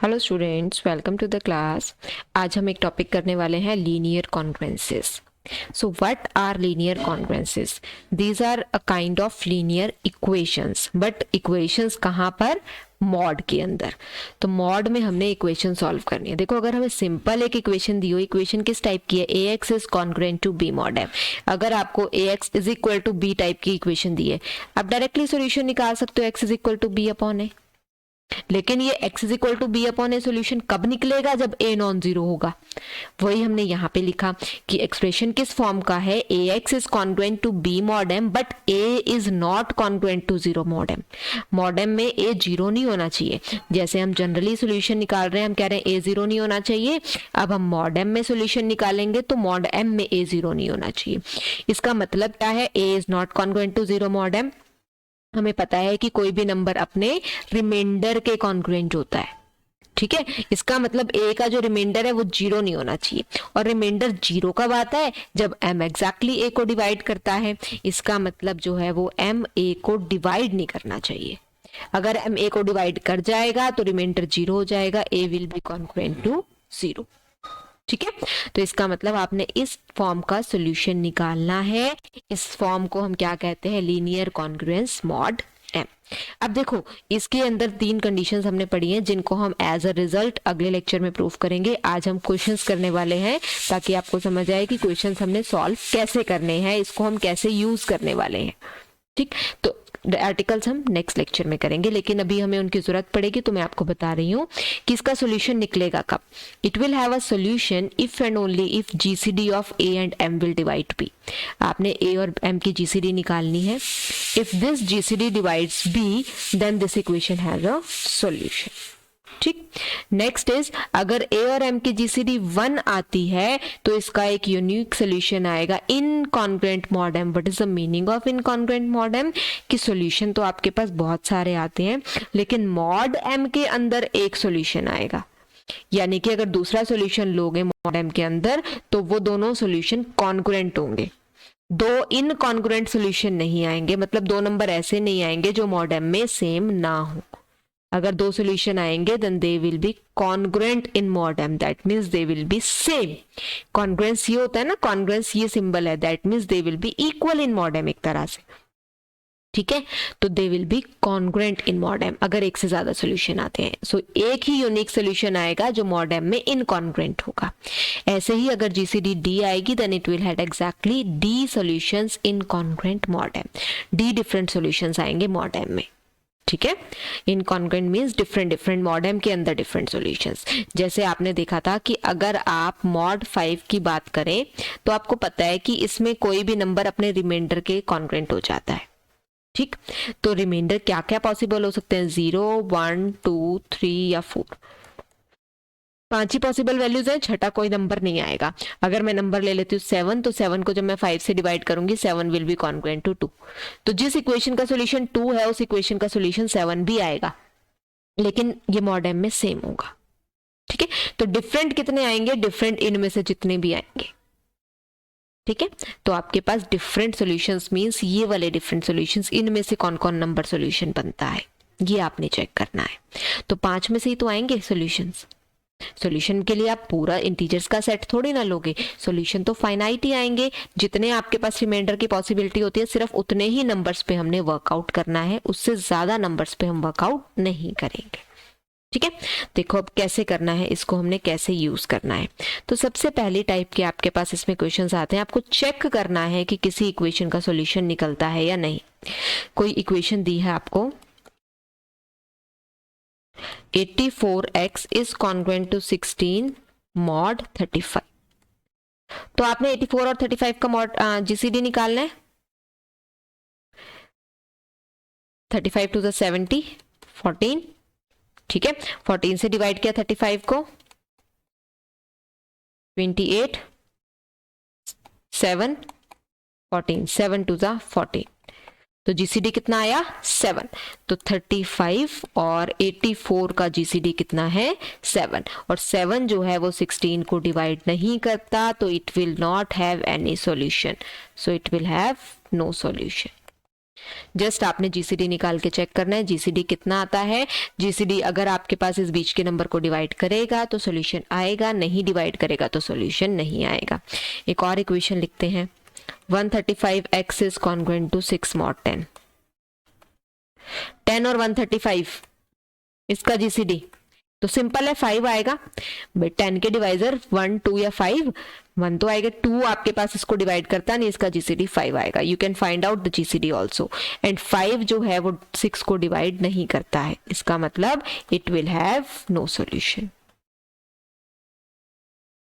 Hello students, welcome to the class. आज हम एक टॉपिक करने वाले हैं linear congruences. So what are linear congruences? These are a kind of linear equations, but equations कहाँ पर? मॉड के अंदर। तो मॉड में हमने इक्वेशन सॉल्व करनी है। देखो, अगर हमें सिंपल एक इक्वेशन दी हो, इक्वेशन किस टाइप की है? A x is congruent to b mod m. अगर आपको a x is equal to b type की इक्वेशन दी है, आप डायरेक्टली सोल्यूशन निकाल सकते हो x is equal to b upon a. लेकिन ये x is equal to b upon a solution कब निकलेगा? जब a नॉन जीरो होगा। वही हमने यहाँ पे लिखा कि एक्सप्रेशन किस फॉर्म का है? A x is congruent to b mod m but a is not congruent to zero mod m. Mod m में a जीरो नहीं होना चाहिए। जैसे हम जनरली सोल्यूशन निकाल रहे हैं, हम कह रहे हैं a जीरो नहीं होना चाहिए। अब हम मॉड एम में सोल्यूशन निकालेंगे तो मॉड एम में a जीरो नहीं होना चाहिए। इसका मतलब क्या है? a is not congruent to zero mod m. हमें पता है कि कोई भी नंबर अपने रिमाइंडर के कॉन्ग्रुएंट होता है, ठीक है। इसका मतलब a का जो रिमाइंडर है वो जीरो नहीं होना चाहिए। और रिमाइंडर जीरो कब आता है? जब m एग्जैक्टली a को डिवाइड करता है। इसका मतलब जो है वो m a को डिवाइड नहीं करना चाहिए। अगर m a को डिवाइड कर जाएगा तो रिमाइंडर जीरो हो जाएगा, a will be congruent to zero, ठीक है। तो इसका मतलब आपने इस फॉर्म का सॉल्यूशन निकालना है। इस फॉर्म को हम क्या कहते हैं? Linear congruence mod m. अब देखो, इसके अंदर तीन कंडीशंस हमने पढ़ी हैं जिनको हम एज अ रिजल्ट अगले लेक्चर में प्रूव करेंगे। आज हम क्वेश्चंस करने वाले हैं ताकि आपको समझ आए कि क्वेश्चंस हमने सॉल्व कैसे करने हैं, इसको हम कैसे यूज करने वाले हैं, ठीक। तो आर्टिकल्स हम नेक्स्ट लेक्चर में करेंगे, लेकिन अभी हमें उनकी जरूरत पड़ेगी तो मैं आपको बता रही हूँ कि इसका सॉल्यूशन निकलेगा कब। It will have a solution if and only if GCD of a and m will divide b. आपने ए और एम की जीसीडी निकालनी है। If this GCD divides b then this equation has a solution, ठीक। Next is, अगर a और m की GCD 1 आती है तो इसका एक यूनिक सोल्यूशन आएगा incongruent mod m. What is the meaning of incongruent mod m? कि सोल्यूशन तो आपके पास बहुत सारे आते हैं, लेकिन मॉड एम के अंदर एक सोल्यूशन आएगा। यानी कि अगर दूसरा सोल्यूशन लोगे मॉड एम के अंदर तो वो दोनों सोल्यूशन कॉन्ग्रुएंट होंगे। दो इनकॉन्ग्रुएंट सोल्यूशन नहीं आएंगे, मतलब दो नंबर ऐसे नहीं आएंगे जो मॉड एम में सेम ना हो। अगर दो सॉल्यूशन आएंगे then they will be congruent in mod m, that means they will be same. Congruence ये होता है ना, कॉन्ग्रुएंस ये सिंबल है, that means they will be equal in mod m एक तरह से, ठीक है। तो they will be congruent in mod m अगर एक से ज्यादा सॉल्यूशन आते हैं। सो एक ही यूनिक सॉल्यूशन आएगा जो मॉड एम में इनकॉन्ग्रुएंट होगा। ऐसे ही अगर जीसीडी डी आएगी then it will have exactly d solutions in congruent mod m. D different solutions आएंगे मॉड एम में, ठीक है। Incongruent means different different mod m के अंदर डिफरेंट सॉल्यूशंस। जैसे आपने देखा था कि अगर आप मॉड 5 की बात करें तो आपको पता है कि इसमें कोई भी नंबर अपने रिमाइंडर के कॉन्ग्रुएंट हो जाता है, ठीक। तो रिमाइंडर क्या क्या पॉसिबल हो सकते हैं? 0, 1, 2, 3 या 4। 5 ही पॉसिबल वैल्यूज है, छठा कोई नंबर नहीं आएगा। अगर मैं नंबर ले लेती हूँ 7, तो 7 को जब मैं 5 से डिवाइड करूंगी 7 विल बी कॉन्ग्रुएंट टू 2। तो जिस इक्वेशन का सॉल्यूशन 2 है उस इक्वेशन का सॉल्यूशन 7 भी आएगा, लेकिन ये मॉड एम में सेम होगा, ठीक है। तो डिफरेंट कितने आएंगे? डिफरेंट इनमें से जितने भी आएंगे, ठीक है। तो आपके पास डिफरेंट सॉल्यूशंस मींस ये वाले डिफरेंट सॉल्यूशंस, इनमें से कौन कौन नंबर सॉल्यूशन बनता है ये आपने चेक करना है। तो 5 में से ही तो आएंगे सॉल्यूशंस। सॉल्यूशन के लिए आप पूरा इंटीजर्स का सेट थोड़ी ना लोगे, सॉल्यूशन तो फाइनाइट ही आएंगे। जितने आपके पास रिमाइंडर की पॉसिबिलिटी होती है सिर्फ उतने ही नंबर्स पे हमने वर्कआउट करना है, उससे ज्यादा नंबर्स पे हम वर्कआउट नहीं करेंगे, ठीक है। देखो अब कैसे करना है, इसको हमने कैसे यूज करना है। तो सबसे पहली टाइप के आपके पास इसमें क्वेश्चंस आते हैं। आपको चेक करना है कि किसी इक्वेशन का सॉल्यूशन निकलता है या नहीं। कोई इक्वेशन दी है आपको, 84x is congruent to 16 mod 35। तो आपने 84 और 35 का मॉड जीसीडी निकालना है। 35 टू द 70 14, ठीक है। 14 से डिवाइड किया 35 को, 28 7 14, 7 टू द 14, तो जीसीडी कितना आया? 7। तो 35 और 84 का जीसीडी कितना है? 7। और 7 जो है वो 16 को डिवाइड नहीं करता, तो it will not have any solution, so it will have no solution. Just आपने जीसीडी निकाल के चेक करना है जीसीडी कितना आता है। जीसीडी अगर आपके पास इस बीच के नंबर को डिवाइड करेगा तो सॉल्यूशन आएगा, नहीं डिवाइड करेगा तो सॉल्यूशन नहीं आएगा। एक और इक्वेशन लिखते हैं, 135x is congruent to 6 mod 10। 10 और 135 इसका जीसीडी तो सिंपल है 5 आएगा। भाई 10 के डिवाइजर 1 2 या 5, 1 तो आएगा, 2 आपके पास इसको डिवाइड करता नहीं, इसका जीसीडी 5 आएगा। You can find out the GCD also. And 5 जो है वो 6 को डिवाइड नहीं करता है, इसका मतलब it will have no solution.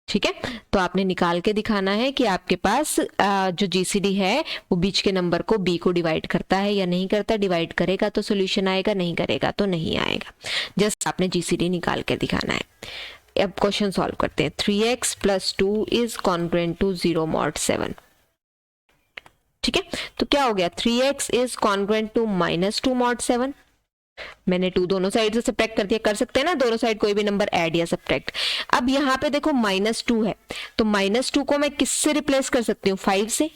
ठीक है, तो आपने निकाल के दिखाना है कि आपके पास जो जीसीडी है वो बीच के नंबर को बी को डिवाइड करता है या नहीं करता। डिवाइड करेगा तो सॉल्यूशन आएगा, नहीं करेगा तो नहीं आएगा। जस्ट आपने जीसीडी निकाल के दिखाना है। अब क्वेश्चन सॉल्व करते हैं। 3x + 2 is congruent to 0 mod 7। ठीक है, तो क्या हो गया, 3x is congruent to -2 mod 7। मैंने 2 दोनों साइड से सब्ट्रैक्ट कर दिया, कर सकते हैं ना, दोनों साइड कोई भी नंबर ऐड या सब्ट्रैक्ट। अब यहाँ पे देखो -2 है, तो -2 को मैं किससे रिप्लेस कर सकती हूँ, 5 से।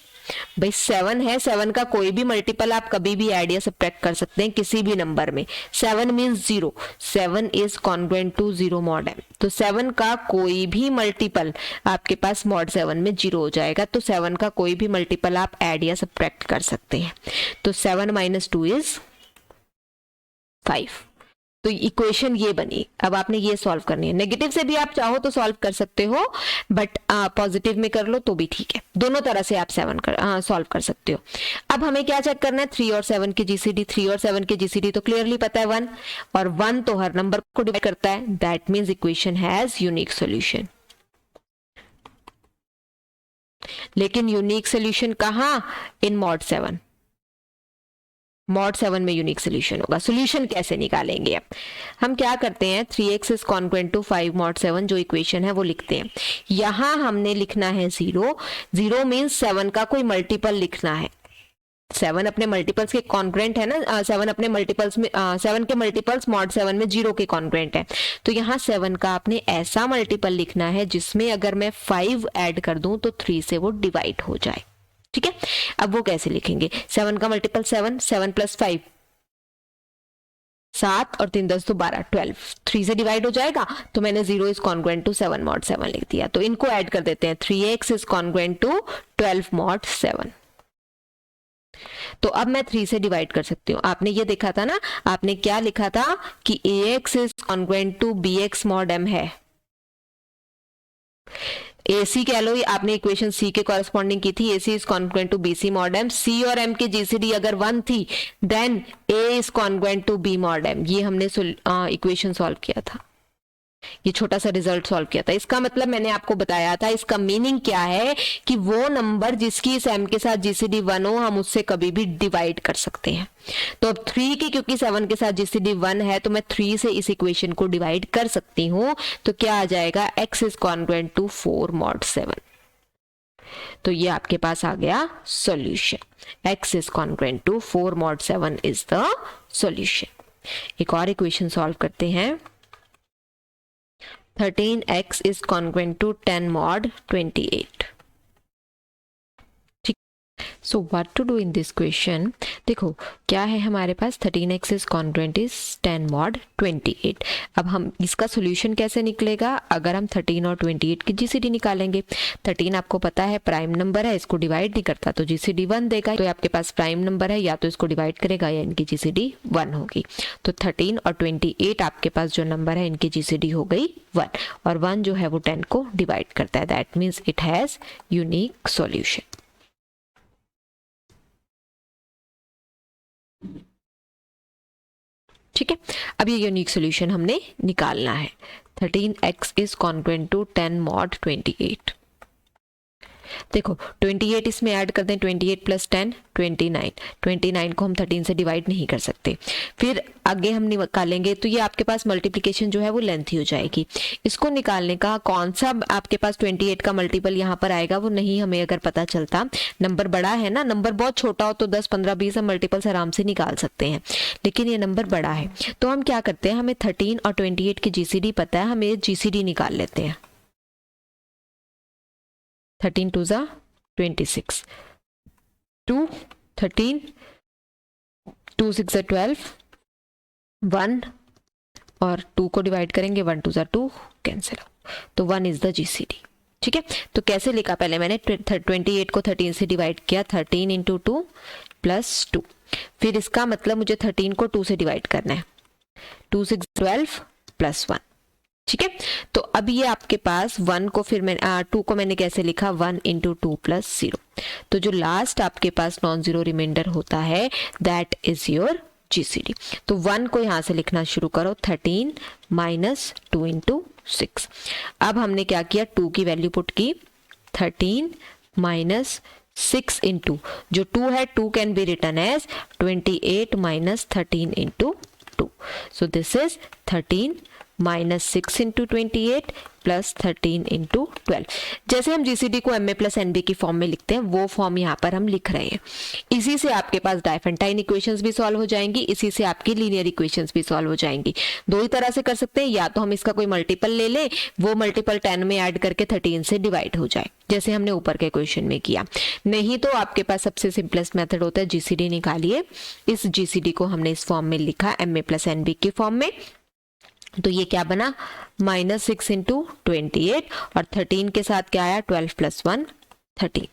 भाई 7 है, 7 का कोई भी मल्टीपल आप कभी भी ऐड या सब्ट्रैक्ट कर सकते हैं किसी भी नंबर में। 7 means 0, 7 is congruent to 0 mod m। तो 7 का कोई भी मल्टीपल आपके पास mod 7 में 0 हो जाएगा। तो 7 का कोई भी मल्टीपल आप ऐड या सब्ट्रैक्ट कर सकते हैं। तो 7 - 2 इज 5। तो इक्वेशन ये बनी। अब आपने ये सॉल्व करनी है। नेगेटिव से भी आप चाहो तो सॉल्व कर सकते हो, बट पॉजिटिव में कर लो तो भी ठीक है। दोनों तरह से आप सॉल्व कर सकते हो। अब हमें क्या चेक करना है, 3 और 7 की जीसीडी। 3 और 7 की जीसीडी तो क्लियरली पता है 1, और 1 तो हर नंबर को डिवाइड करता है। That means equation has unique solution. लेकिन यूनिक सोल्यूशन कहाँ, इन mod 7। mod 7 में यूनिक सोल्यूशन होगा। सोल्यूशन कैसे निकालेंगे, अब हम क्या करते हैं, 3x is congruent to 5 mod 7 जो इक्वेशन है वो लिखते हैं। यहां हमने लिखना है 0। 0 मीन्स 7 का कोई मल्टीपल लिखना है। 7 अपने मल्टीपल्स के कॉन्ग्रुएंट है ना, 7 अपने मल्टीपल्स में 7 के मल्टीपल्स mod 7 में 0 के कॉन्ग्रुएंट है। तो यहाँ 7 का आपने ऐसा मल्टीपल लिखना है जिसमें अगर मैं 5 ऐड कर दूं तो 3 से वो डिवाइड हो जाए। ठीक है, अब वो कैसे लिखेंगे, 7 का मल्टीपल 7, 7 + 5 7 और 3 10 तो 12, 12, 3 से डिवाइड हो जाएगा। तो मैंने 0 इज कॉन्ग्रुएंट टू 7 mod 7 लिख दिया। तो इनको ऐड कर देते हैं, 3x is congruent to 12 mod 7। तो अब मैं 3 से डिवाइड कर सकती हूँ। आपने ये देखा था ना, आपने क्या लिखा था कि ax is congruent to bx mod m है। AC कह लो, आपने इक्वेशन C के कॉरेस्पॉन्डिंग की थी। AC is congruent to BC mod m। C और M की जीसीडी अगर 1 थी देन A is congruent to B mod m। ये हमने इक्वेशन सॉल्व किया था, ये छोटा सा रिजल्ट सॉल्व किया था। इसका मतलब मैंने आपको बताया था, इसका मीनिंग क्या है कि वो नंबर जिसकी इस m के साथ जीसीडी 1 हो, हम उससे कभी भी डिवाइड कर सकते हैं। तो अब 3 की क्योंकि 7 के साथ जीसीडी 1 है तो मैं 3 से इस इक्वेशन को डिवाइड कर सकती हूँ। तो क्या आ जाएगा, x is congruent to 4 mod 7। तो ये आपके पास आ गया solution. x is congruent to 4 mod 7 is the solution. एक और इक्वेशन सॉल्व करते हैं। 13x is congruent to 10 mod 28. So what to do in this question, देखो क्या है हमारे पास, 13x is congruent is 10 mod 28। अब हम इसका सोल्यूशन कैसे निकलेगा, अगर हम 13 और 28 की जीसीडी निकालेंगे। 13 आपको पता है प्राइम नंबर है, इसको डिवाइड नहीं करता तो जीसीडी 1 देगा। तो आपके पास प्राइम नंबर है, या तो इसको डिवाइड करेगा या इनकी जीसीडी 1 होगी। तो 13 और 28 आपके पास जो नंबर है इनकी जीसीडी हो गई 1, और 1 जो है वो 10 को डिवाइड करता है। That means it has unique solution. ठीक है, अब ये यूनिक सोल्यूशन हमने निकालना है। 13x is congruent to 10 mod 28। देखो 28 इसमें ऐड कर दें, 28 + 10 29। 29 को हम 13 से डिवाइड नहीं कर सकते। फिर आगे हम निकालेंगे तो ये आपके पास मल्टीप्लिकेशन जो है वो लेंथी हो जाएगी। इसको निकालने का कौन सा आपके पास 28 का मल्टीपल यहाँ पर आएगा वो नहीं हमें अगर पता चलता। नंबर बड़ा है ना, नंबर बहुत छोटा हो तो 10 15 20 हम मल्टीपल से आराम से निकाल सकते हैं, लेकिन ये नंबर बड़ा है। तो हम क्या करते हैं, हमें 13 और 28 की जीसीडी पता है, हम ये जीसीडी निकाल लेते हैं। 13 2 = 26, 2 13 2 6 ज़ा 12, 1 और 2 को डिवाइड करेंगे, 1 2 ज़ा 2, कैंसिल, तो 1 इज द जीसीडी। ठीक है, तो कैसे लिखा, पहले मैंने 28 को 13 से डिवाइड किया, 13 इंटू 2 प्लस 2, फिर इसका मतलब मुझे 13 को 2 से डिवाइड करना है, 2 6 12 प्लस 1। ठीक है, तो अब ये आपके पास 1 को फिर मैंने 2 को मैंने कैसे लिखा, 1 इंटू 2 प्लस 0, तो जो लास्ट आपके पास नॉन जीरो रिमाइंडर होता है दैट इज योर जीसीडी। तो 1 को यहां से लिखना शुरू करो, 13 माइनस 2 इंटू 6। अब हमने क्या किया, 2 की वैल्यू पुट की, 13 माइनस 6 इंटू जो 2 है, 2 can be written as 28 minus 13 into 2, so this is 13 minus 6 into 28 plus 13 into 12। जैसे हम जीसीडी को एमए प्लस एनबी की फॉर्म में लिखते हैं, वो फॉर्म यहाँ पर हम लिख रहे हैं। इसी से आपके पास डायफेंटाइन इक्वेशंस भी सॉल्व हो जाएंगी, इसी से आपकी लीनियर इक्वेशंस भी सॉल्व हो जाएंगी। दो ही तरह से कर सकते हैं, या तो हम इसका कोई मल्टीपल ले लें, वो मल्टीपल 10 में ऐड करके 13 से डिवाइड हो जाए, जैसे हमने ऊपर के क्वेश्चन में किया। नहीं तो आपके पास सबसे सिंपलेस्ट मेथड होता है जीसीडी निकालिए। इस जीसीडी को हमने इस फॉर्म में लिखा एमए प्लस एनबी की फॉर्म में, तो ये क्या बना, माइनस 6 इंटू 28 और 13 के साथ क्या आया, 12 प्लस 1 13।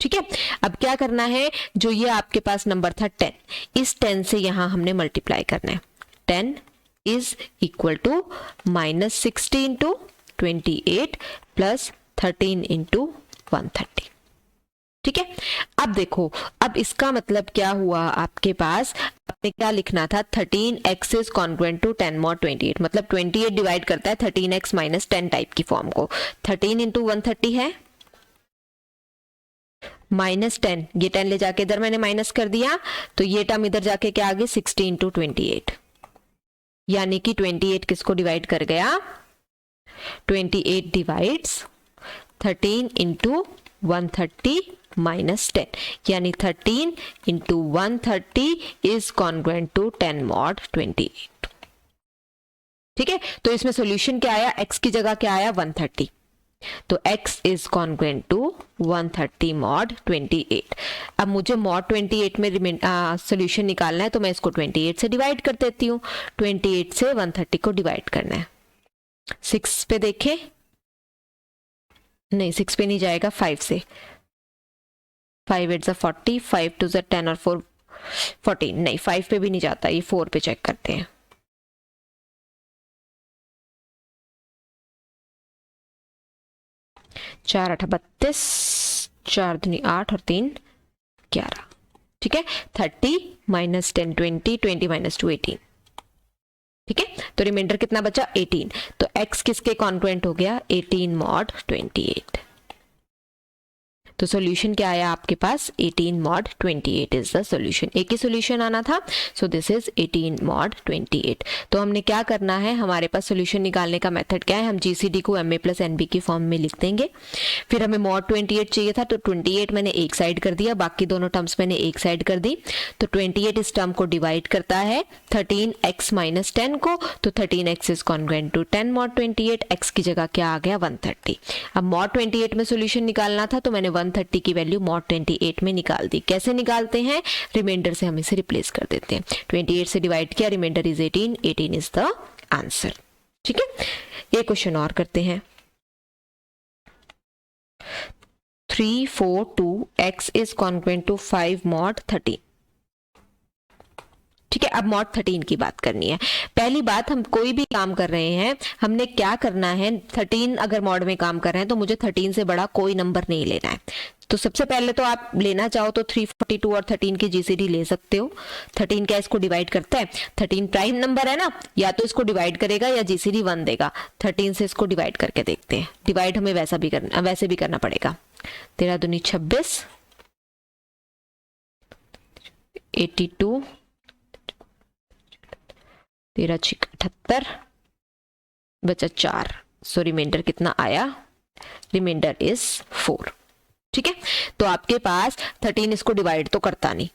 ठीक है, अब क्या करना है, जो ये आपके पास नंबर था 10, इस 10 से यहां हमने मल्टीप्लाई करना है। 10 is equal to minus 60 into 28 plus 13 into 130। ठीक है, अब देखो, अब इसका मतलब क्या हुआ, आपके पास आपने क्या लिखना था, 13x is congruent to 10 mod 28, मतलब 28 डिवाइड करता है 13x माइनस 10 टाइप की फॉर्म को। 13 इंटू 130 है माइनस 10, ये 10 ले जाके इधर मैंने माइनस कर दिया, तो ये टर्म इधर जाके क्या आ गई, 60 इंटू 28, यानी कि 28 किसको डिवाइड कर गया, 28 डिवाइड्स 13 इंटू 130 माइनस 10, यानी 13 into 130 is congruent to 10 mod 28। ठीक है, तो इसमें सॉल्यूशन क्या आया, x की जगह क्या आया, 130, तो x is congruent to 130 mod 28। अब मुझे mod 28 में सॉल्यूशन निकालना है, तो मैं इसको 28 से डिवाइड कर देती हूँ। 28 से 130 को डिवाइड करना है, 6 पे देखें, नहीं 6 पे नहीं जाएगा, 5 से, 5 8 40, 5 2 10 और 4 14, नहीं 5 पे भी नहीं जाता, ये 4 पे चेक करते हैं। चार 8 32, 4 दूनी 8 और 3 11। ठीक है, 30 माइनस 10 20, 20 माइनस 2 18। ठीक है, तो रिमाइंडर कितना बचा, 18, तो x किसके कॉन्ग्रुएंट हो गया, 18 mod 28। तो सॉल्यूशन क्या आया आपके पास, 18 mod 28 इज द सॉल्यूशन। एक ही सॉल्यूशन आना था, सो दिस इज 18 mod 28। तो हमने क्या करना है, हमारे पास सॉल्यूशन निकालने का मेथड क्या है, हम जीसीडी को एमए प्लस एनबी की फॉर्म में लिख देंगे। फिर हमें mod 28 चाहिए था, तो 28 मैंने एक साइड कर दिया, बाकी दोनों टर्म्स मैंने एक साइड कर दी। तो 28 इस टर्म को डिवाइड करता है 13x माइनस 10 को, तो 13x is congruent to 10 mod 28, x की जगह क्या आ गया, 130। अब mod 28 में सॉल्यूशन निकालना था, तो मैंने 130 की वैल्यू mod 28 में निकाल दी। कैसे निकालते हैं, रिमाइंडर से हम इसे रिप्लेस कर देते हैं, 28 से डिवाइड किया, remainder is 18, 18 is the answer. ठीक है, एक क्वेश्चन और करते हैं, 3 4 2 x is congruent to 5 mod 13। ठीक है, अब mod 13 की बात करनी है। पहली बात, हम कोई भी काम कर रहे हैं, हमने क्या करना है, 13 अगर मॉड में काम कर रहे हैं तो मुझे 13 से बड़ा कोई नंबर नहीं लेना है। तो सबसे पहले तो आप लेना चाहो तो 342 और 13 की जीसीडी ले सकते हो। 13 क्या इसको डिवाइड करता है, 13 प्राइम नंबर है ना, या तो इसको डिवाइड करेगा या जीसीडी 1 देगा। 13 से इसको डिवाइड करके देखते हैं, डिवाइड हमें वैसे भी करना पड़ेगा। 13 दूनी 26, 82, 13 6 78, बचा 4, सो रिमाइंडर कितना आया, रिमाइंडर इज 4। ठीक है, तो आपके पास 13 इसको डिवाइड तो करता नहीं,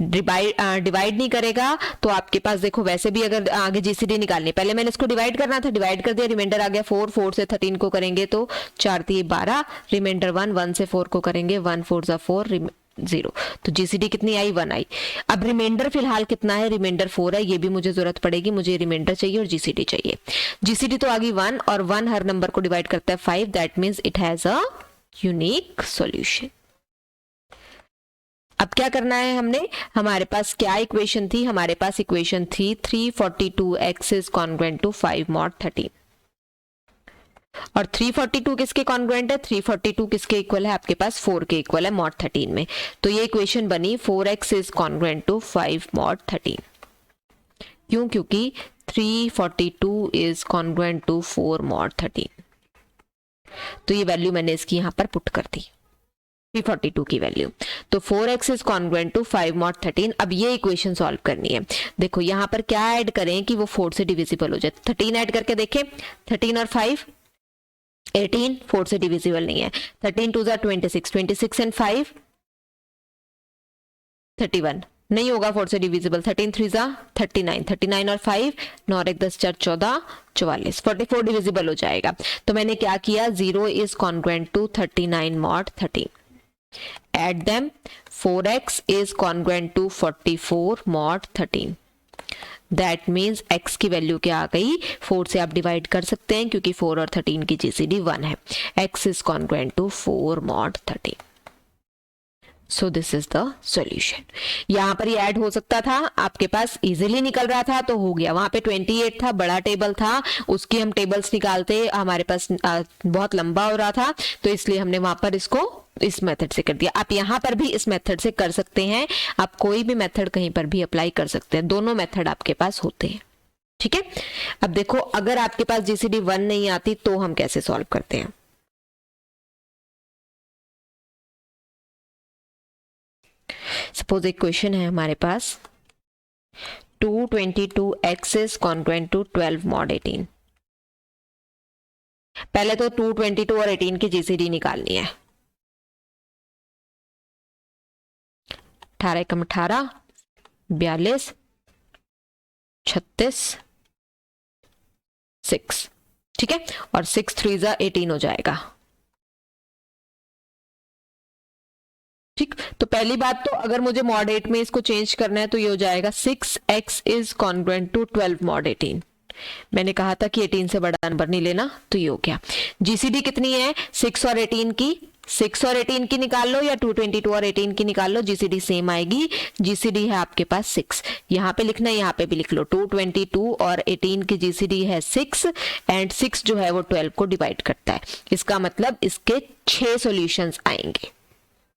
डिवाइड नहीं करेगा, तो आपके पास देखो वैसे भी अगर आगे जीसीडी निकालनी, पहले मैंने इसको डिवाइड करना था, डिवाइड कर दिया, रिमाइंडर आ गया 4, 4 से 13 को करेंगे तो 4 3 12, रिमाइंडर 1, 1 से 4 को करेंगे 1 4 4, 0, तो जीसीडी कितनी आई 1 आई। अब रिमाइंडर फिलहाल कितना है, रिमाइंडर 4 है, ये भी मुझे जरूरत पड़ेगी, मुझे रिमाइंडर चाहिए और जीसीडी चाहिए। जीसीडी तो आ गई 1 और 1 हर नंबर को डिवाइड करता है 5, that means it has a unique solution. अब क्या करना है हमने, हमारे पास क्या इक्वेशन थी, हमारे पास इक्वेशन थी 342x is congruent to 5 mod 13, और 342 किसके कॉन्ग्रुएंट है, 342 किसके इक्वल है, आपके पास 4 के इक्वल है mod 13 में। तो ये इक्वेशन बनी 4x is congruent to 5 mod 13। क्यों, क्योंकि 342 इज कॉन्ग्रुएंट टू 4 mod 13। तो ये वैल्यू मैंने इसकी यहां पर पुट कर दी, 342 की वैल्यू। तो 4x is congruent to 5 mod 13। अब ये इक्वेशन सॉल्व करनी है। देखो यहां पर क्या ऐड करें कि वो 4 से डिविजिबल हो जाए। 13 ऐड करके देखें, 13 और 5 18, 4 से डिविजिबल नहीं है। 13 2 जा 26, 26 एंड 5 31, नहीं होगा 4 से डिविजिबल। 13 3 जा 39, 39 और 5 9 1 10 4 14 44, 44 डिविजिबल हो जाएगा। तो मैंने क्या किया, 0 is congruent to 39 mod 13। Add them, 4x is congruent to 44 mod 13. That means x की वैल्यू क्या आ गई, 4 से आप डिवाइड कर सकते हैं क्योंकि 4 और 13 की जीसीडी 1 है। x is congruent to 4 mod 13. So this is the solution. यहाँ पर ये ऐड हो सकता था, आपके पास इजीली निकल रहा था तो हो गया। वहां पे 28 था, बड़ा टेबल था, उसकी हम टेबल्स निकालते हमारे पास बहुत लंबा हो रहा था, तो इसलिए हमने वहां पर इसको इस मेथड से कर दिया। आप यहाँ पर भी इस मेथड से कर सकते हैं, आप कोई भी मेथड कहीं पर भी अप्लाई कर सकते हैं, दोनों मेथड आपके पास होते हैं। ठीक है, अब देखो अगर आपके पास जीसीडी 1 नहीं आती तो हम कैसे सॉल्व करते हैं। सपोज एक क्वेश्चन है हमारे पास 222x is congruent to 12 mod 18। पहले तो 222 और 18 की जीसीडी निकालनी है। 18 एकम 18, 42, 36, 6, ठीक है, और 6 3 जा 18 हो जाएगा। ठीक, तो पहली बात तो अगर मुझे mod 8 में इसको चेंज करना है तो ये हो जाएगा 6x is congruent to 12 mod 18। मैंने कहा था कि 18 से बड़ा नंबर नहीं लेना, तो ये हो गया। जीसीडी कितनी है, 6 और 18 की, 6 और 18 की निकाल लो या 222 और 18 की निकाल लो, जीसीडी सेम आएगी। जीसीडी है आपके पास 6, यहाँ पे लिखना है, यहाँ पे भी लिख लो। 222 और 18 की जीसीडी है 6 एंड 6 जो है वो 12 को डिवाइड करता है। इसका मतलब इसके 6 सॉल्यूशंस आएंगे।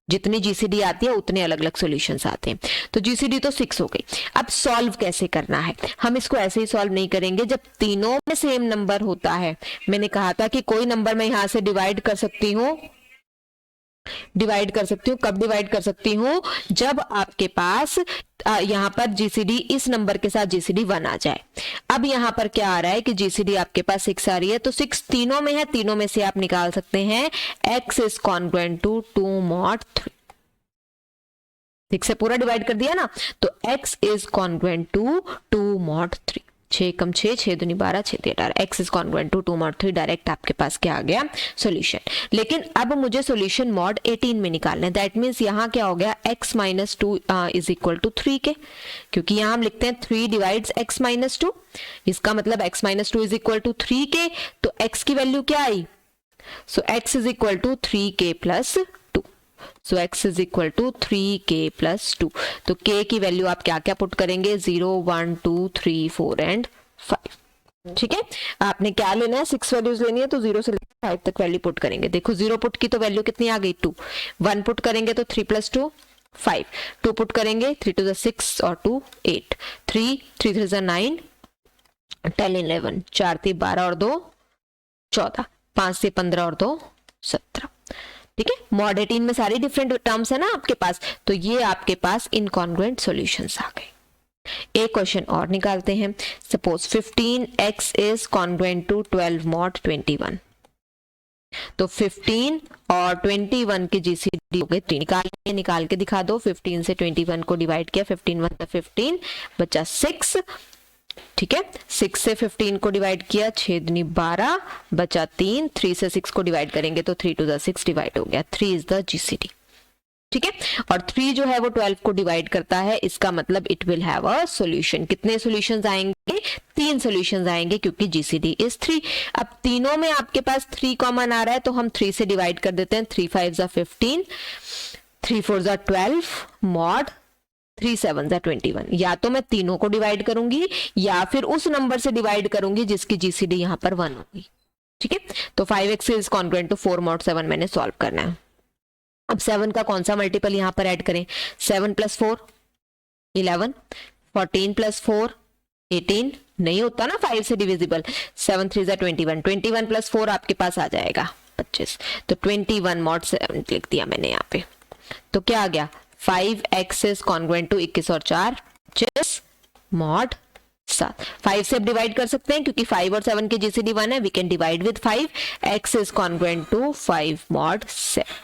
जितनी जीसीडी आती है उतने अलग अलग सॉल्यूशंस आते हैं। तो जीसीडी तो 6 हो गई। अब सॉल्व कैसे करना है, हम इसको ऐसे ही सॉल्व नहीं करेंगे जब तीनों में सेम नंबर होता है। मैंने कहा था कि कोई नंबर मैं यहां से डिवाइड कर सकती हूँ, कब डिवाइड कर सकती हूँ, जब आपके पास यहाँ पर जीसीडी इस नंबर के साथ जीसीडी 1 आ जाए। अब यहाँ पर क्या आ रहा है कि जीसीडी आपके पास 6 आ रही है, तो 6 तीनों में है, तीनों में से आप निकाल सकते हैं x is congruent to 2 mod 3। 6 से पूरा डिवाइड कर दिया ना, तो x is congruent to 2 mod 3। 6 कम 6, 6 दूनी 12, 6 3 18, x is congruent to 2 mod 3। Direct आपके पास क्या आ गया, सॉल्यूशन। लेकिन अब मुझे सॉल्यूशन mod 18 में निकालना है। दैट मीन्स यहाँ क्या हो गया, x minus 2 is equal to 3 k, क्योंकि यहाँ हम लिखते हैं 3 डिवाइड्स x माइनस 2, इसका मतलब x minus 2 is equal to 3 k. तो x की वैल्यू क्या आई, so x is equal to 3k plus 2। So x is equal to 3k plus 2। तो k की वैल्यू आप क्या क्या पुट करेंगे, 0 1 2 3 4 एंड 5। ठीक है, आपने क्या लेना है, 6 वैल्यूज लेनी है, तो 0 से लेकर 5 तक वैल्यू पुट करेंगे। देखो 0 पुट की तो वैल्यू कितनी आ गई, 2। 1 पुट करेंगे तो 3 प्लस 2 5। 2 पुट करेंगे, 3 2 6 और 2 8। 3 3 3 9 10 11, 4 3 12 और 2 14, 5 से 15 और 2 17। ठीक है, mod 18 में सारी डिफरेंट टर्म्स है ना आपके पास, तो ये आपके पास इनकॉन्ग्रुएंट सॉल्यूशंस आ गए। एक क्वेश्चन और निकालते हैं। Suppose 15x is congruent to 12 mod 21। तो 15 और 21 की जीसीडी हो गई 3। निकाल के दिखा दो। 15 से 21 को डिवाइड किया, 15 1 15 बचा 6। ठीक है, 6 से 15 को डिवाइड किया, 6 दूनी 12 बचा 3। 3 से 6 को डिवाइड करेंगे तो 3 2 6 डिवाइड हो गया। 3 इज द जीसीडी। ठीक है, और 3 जो है वो 12 को डिवाइड करता है, इसका मतलब it will have a solution. कितने सॉल्यूशंस आएंगे? 3 सॉल्यूशंस आएंगे क्योंकि जीसीडी इज 3। अब तीनों में आपके पास 3 कॉमन आ रहा है तो हम 3 से डिवाइड कर देते हैं। 3 5 जा 15, 3 4 जा 12, मॉड 3 7 जा 21। या तो मैं तीनों को डिवाइड करूंगी या फिर उस नंबर से डिवाइड करूंगी जिसकी जीसीडी यहां पर 1 होगी। ठीक है, तो 5x is congruent to 4 mod 7 मैंने सॉल्व करना है। अब 7 का कौन सा मल्टीपल यहां पर ऐड करें? 7 + 4 11, 14 + 4 18, नहीं होता ना 5 से डिविजिबल। 7 3 जा 21, 21 + 4 आपके पास आ जाएगा 25, तो 21 mod 7 लिख दिया मैंने यहाँ पे। तो क्या आ गया? 5x इज कॉन्ग्रुएंट टू 21 और 4 25 mod 7। 5 से डिवाइड कर सकते हैं क्योंकि 5 और 7 की जीसीडी 1 है, we can divide with 5। x is congruent to 5 mod 7।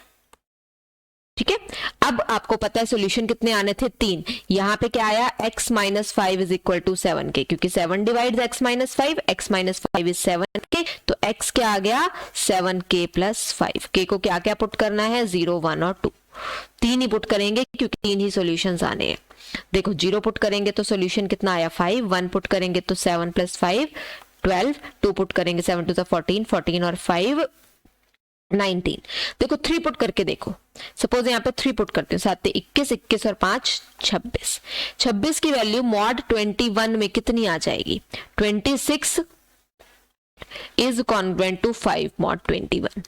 ठीक है, अब आपको पता है सॉल्यूशन कितने आने थे? 3। यहाँ पे क्या आया? x - 5 is equal to 7k, क्योंकि 7 divides x - 5, x - 5 is 7k, तो x क्या आ गया? 7k + 5। k को क्या क्या पुट करना है? 0 1 और 2। 3 ही पुट करेंगे क्योंकि 3 ही सॉल्यूशंस आने हैं। देखो 0 पुट करेंगे तो सॉल्यूशन कितना आया? 5, 1 पुट करेंगे तो 7 + 5 12, 2 पुट करेंगे 7 * 2 = 14, 14 और 5 19। देखो 3 पुट करके देखो, सपोज यहाँ पे 3 पुट करते हैं, 7 21, 21 और 5 26। 26 की वैल्यू मॉड 21 में कितनी आ जाएगी? 26 इज कॉन्ग्रुएंट टू 5 mod 21।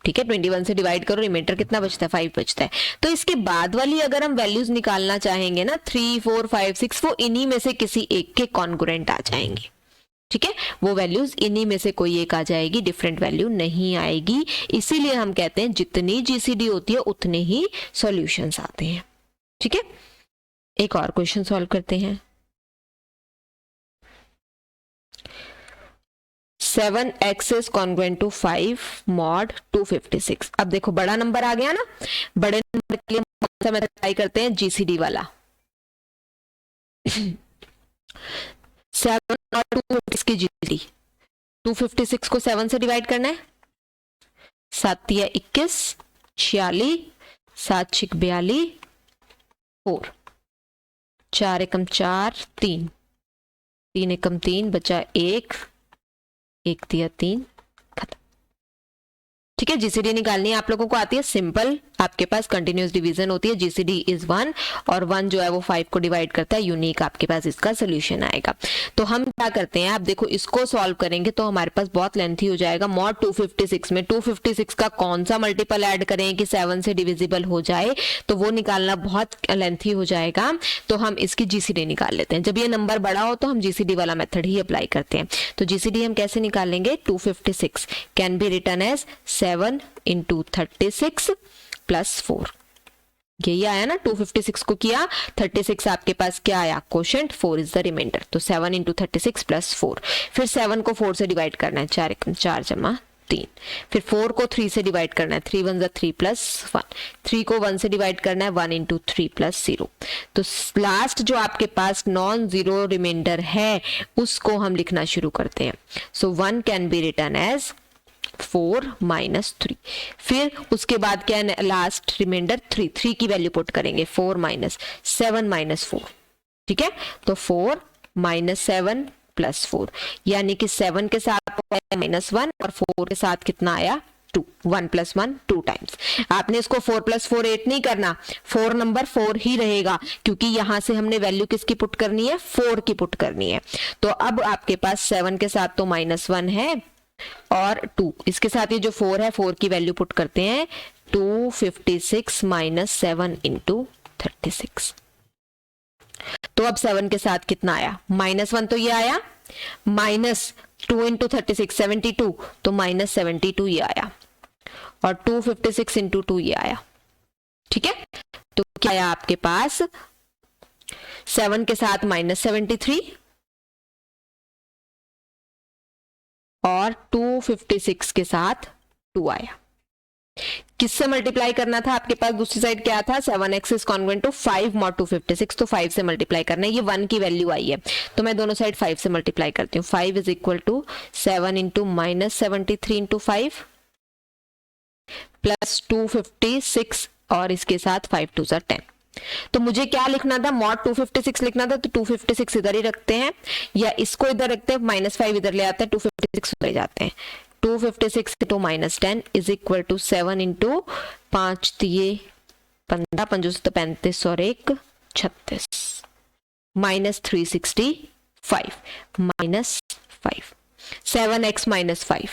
ठीक है, 21 से डिवाइड करो, रिमाइंडर कितना बचता है? 5 बचता है। तो इसके बाद वाली अगर हम वैल्यूज निकालना चाहेंगे ना 3 4 5 6, वो इन्हीं में से किसी एक के कॉन्ग्रुएंट आ जाएंगे। ठीक है, वो वैल्यूज इन्हीं में से कोई एक आ जाएगी, डिफरेंट वैल्यू नहीं आएगी। इसीलिए हम कहते हैं जितनी जीसीडी होती है उतने ही सॉल्यूशंस आते हैं। ठीक है, एक और क्वेश्चन सॉल्व करते हैं। 7x is congruent to 5 mod 256। अब देखो बड़ा नंबर आ गया ना, बड़े नंबर के लिए कौन सा मेथड ट्राई करते हैं? जीसीडी वाला। 7 और 256 की जीसीडी, 256 को 7 से डिवाइड करना है। 7 या 21, 46, 7 6 42, 4, 4 एकम 4, 3, 3 एकम 3, बचा 1, 1 दिया 3, खत्म। ठीक है, जीसीडी निकालनी है, आप लोगों को आती है सिंपल। आपके पास कंटिन्यूअस डिवीजन होती है, जीसीडी इज 1 और 1 जो है वो 5 को डिवाइड करता है, यूनिक आपके पास इसका सोल्यूशन आएगा। तो हम क्या करते हैं, आप देखो इसको सॉल्व करेंगे तो हमारे पास बहुत लेंथी हो जाएगा। मॉड 256 में 256 का कौन सा मल्टीपल ऐड करें कि 7 से डिविजिबल हो जाए, तो वो निकालना बहुत लेंथी हो जाएगा। तो हम इसकी जीसीडी निकाल लेते हैं। जब ये नंबर बड़ा हो तो हम जीसीडी वाला मेथड ही अप्लाई करते हैं। तो जीसीडी हम कैसे निकालेंगे? 256 कैन बी रिटन एज 7 × 36 + 4। यही आया ना, 256 को किया, 36 आपके पास क्या आया? Quotient, 4 is the remainder. तो 7 × 36 + 4। फिर 7 को 4 से डिवाइड करना है, 4 × 4 = 3। फिर 4 को 3 से डिवाइड करना है, 3 1 = 3 + 1। 3 को 1 से डिवाइड करना है, 1 × 3 + 0। तो लास्ट जो आपके पास नॉन जीरो रिमाइंडर है उसको हम लिखना शुरू करते हैं। सो 1 कैन बी रिटन एज 4 - 3। फिर उसके बाद क्या है? लास्ट रिमाइंडर 3, 3 की वैल्यू पुट करेंगे, 4 - 7 - 4। ठीक है, तो 4 - 7 + 4, यानी कि 7 के साथ -1 और 4 के साथ कितना आया? 2। 1 + 1 2 टाइम्स। आपने इसको 4 + 4 8 नहीं करना, 4 नंबर 4 ही रहेगा क्योंकि यहां से हमने वैल्यू किसकी पुट करनी है? 4 की पुट करनी है। तो अब आपके पास 7 के साथ तो -1 है और 2, इसके साथ ये जो 4 है, 4 की वैल्यू पुट करते हैं, 256 - 7 × 36। तो अब 7 के साथ कितना आया? -1 तो ये आया, -2 × 36 72, तो -72 ये आया, और 256 × 2 ये आया। ठीक है, तो क्या आया आपके पास? 7 के साथ -73 और 256 के साथ 2 आया। किससे मल्टीप्लाई करना था? आपके पास दूसरी साइड क्या था? 7x is congruent to 5 mod 256, तो 5 से मल्टीप्लाई करना है। ये 1 की वैल्यू आई है तो मैं दोनों साइड 5 से मल्टीप्लाई करती हूँ। 5 इज इक्वल टू 7 × -73 × 5 प्लस 256 और इसके साथ 5 2 सा 10। तो मुझे क्या लिखना था, मॉड 256 लिखना था, तो 256 इधर ही रखते हैं या इसको इधर रखते हैं, -5 इधर ले आते हैं, 256 उधर जाते हैं। 256 into -10 is equal to 7 into 5 दिए 15, 5 तो 35 और 1 36 -365 -5 7x -5।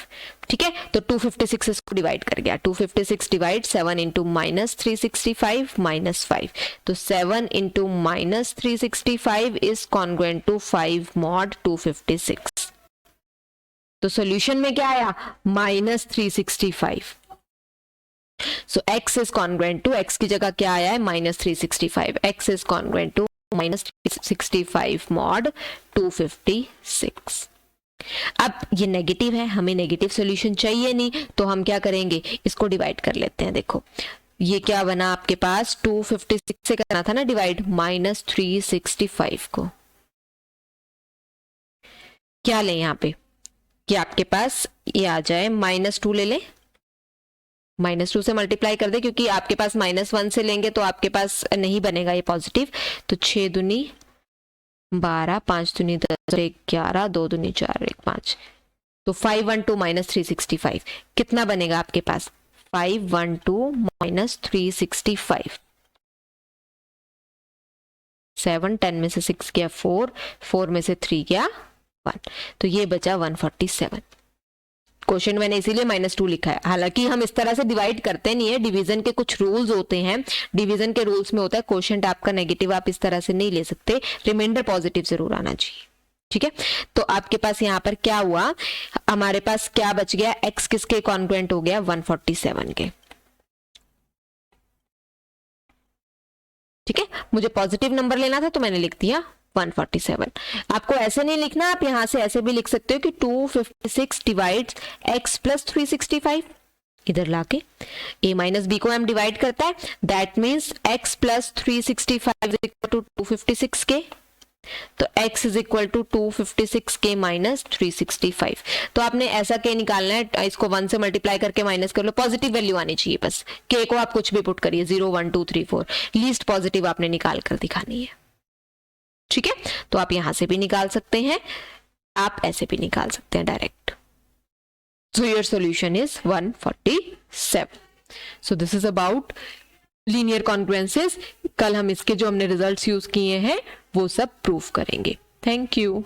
ठीक है, तो 256 इसको डिवाइड कर गया, 256 डिवाइड 7 इंटू -365 -5, तो 7 into -365 is congruent to 5 mod 256। तो सॉल्यूशन में क्या आया, -365। So x is congruent to, x की जगह क्या आया है, -365, x is congruent to -365 mod 256। अब ये नेगेटिव है, हमें नेगेटिव सॉल्यूशन चाहिए नहीं, तो हम क्या करेंगे, इसको डिवाइड कर लेते हैं। देखो ये क्या बना आपके पास, 256 से करना था ना डिवाइड, -365 को क्या लें यहाँ पे कि आपके पास ये आ जाए, -2 ले लें, -2 से मल्टीप्लाई कर दे, क्योंकि आपके पास -1 से लेंगे तो आपके पास नहीं बनेगा ये पॉजिटिव। तो 6 दूनी 12, 5 दूनी 10, 1 11, 2 दूनी 4, 1 5, तो 512 -365 कितना बनेगा आपके पास, 512 -365। 7 10 में से 6 गया 4, 4 में से 3 गया 1, तो ये बचा 147। क्वेश्चन मैंने इसीलिए -2 लिखा है। हालांकि हम इस तरह से डिवाइड करते नहीं है, डिवीजन के कुछ रूल्स होते हैं, डिवीजन के रूल्स में होता है क्वोशंट आपका नेगेटिव आप इस तरह से नहीं ले सकते, रिमाइंडर पॉजिटिव जरूर आना चाहिए। ठीक है, तो आपके पास यहाँ पर क्या हुआ, हमारे पास क्या बच गया, x किसके कॉन्ग्रुएंट हो गया, 147 के। ठीक है, मुझे पॉजिटिव नंबर लेना था तो मैंने लिख दिया 147। आपको ऐसे नहीं लिखना, आप यहां से ऐसे भी लिख सकते हो कि 256 डिवाइड्स x प्लस 365, इधर लाके a माइनस b को m डिवाइड करता है, that means x plus 365 is equal to 256 k, तो x इज इक्वल टू 256 के माइनस 365। तो आपने ऐसा के निकालना है, इसको 1 से मल्टीप्लाई करके माइनस कर लो, पॉजिटिव वैल्यू आनी चाहिए बस, k को आप कुछ भी पुट करिए, 0 1 2 3 4, लीस्ट पॉजिटिव आपने निकाल कर दिखानी है। ठीक है, तो आप यहां से भी निकाल सकते हैं, आप ऐसे भी निकाल सकते हैं direct. So your solution is 147। So this is about linear congruences. कल हम इसके जो हमने रिजल्ट्स यूज किए हैं वो सब प्रूफ करेंगे। Thank you.